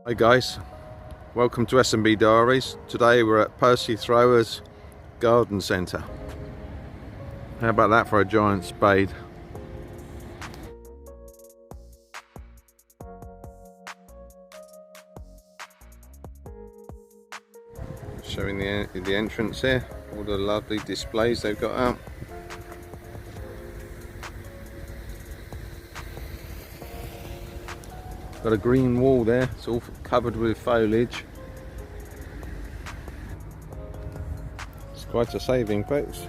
Hey guys, welcome to S&B Diaries. Today we're at Percy Throwers Garden Centre. How about that for a giant spade? Showing the entrance here, all the lovely displays they've got out. Got a green wall there, it's all covered with foliage. It's quite a saving, folks.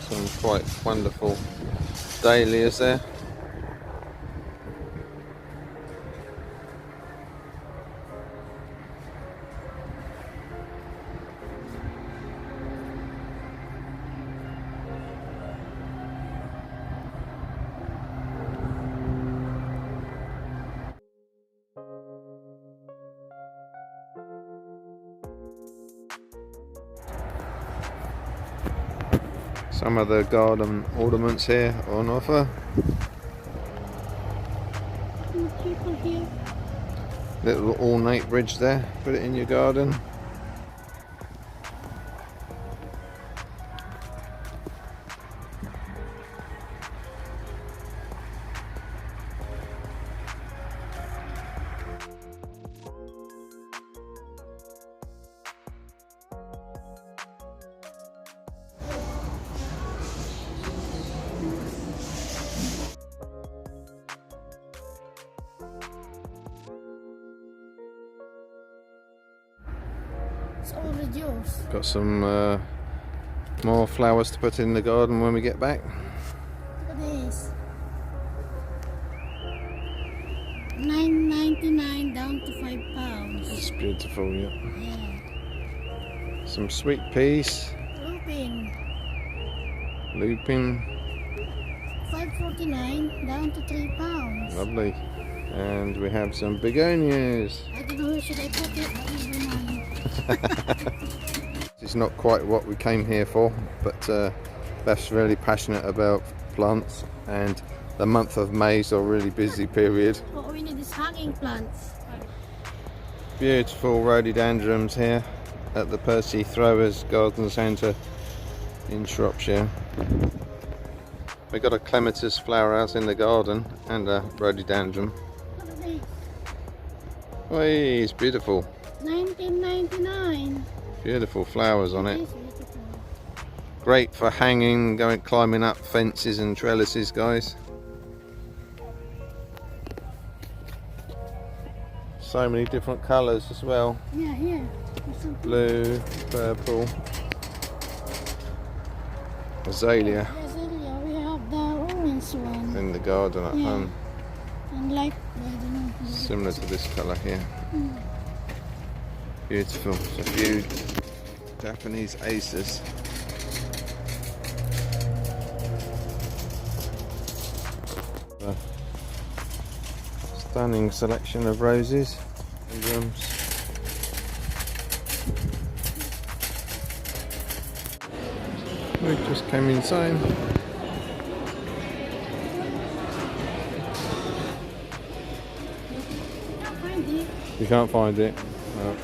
Some quite wonderful dahlias there. Some of the garden ornaments here on offer. People here. Little ornate bridge there, put it in your garden. It's already yours. Got some more flowers to put in the garden when we get back. Look at this. $9.99 down to £5. It's beautiful, yeah. Yeah. Some sweet peas, Lupin. lupin, $5.49 down to £3. lovely. And we have some begonias. I don't know where should I put it, but it's mine. It's not quite what we came here for, but Beth's really passionate about plants, and the month of May is a really busy period. What we need is hanging plants. Beautiful rhododendrons here at the Percy Throwers Garden Centre in Shropshire. We've got a clematis flower house in the garden and a rhododendron. Look at this. Oh, it's beautiful. $19.99. Beautiful flowers on It it. is beautiful. Great for hanging, climbing up fences and trellises, guys. So many different colours as well. Yeah, here. There's some Blue, purple, azalea azalea. We have the orange one. in the garden at Yeah. home. And like, I don't know. Similar to this colour here. Mm. Beautiful. It's a few Japanese aces. A stunning selection of roses. We just came inside. Can't find it. You can't find it. No.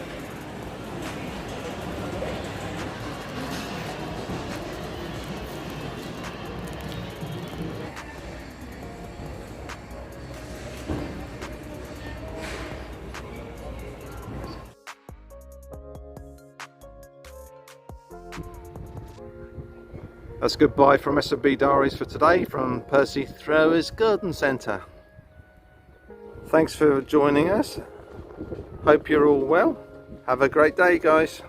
That's goodbye from S&B Diaries for today from Percy Throwers Garden Centre. Thanks for joining us. Hope you're all well. Have a great day, guys.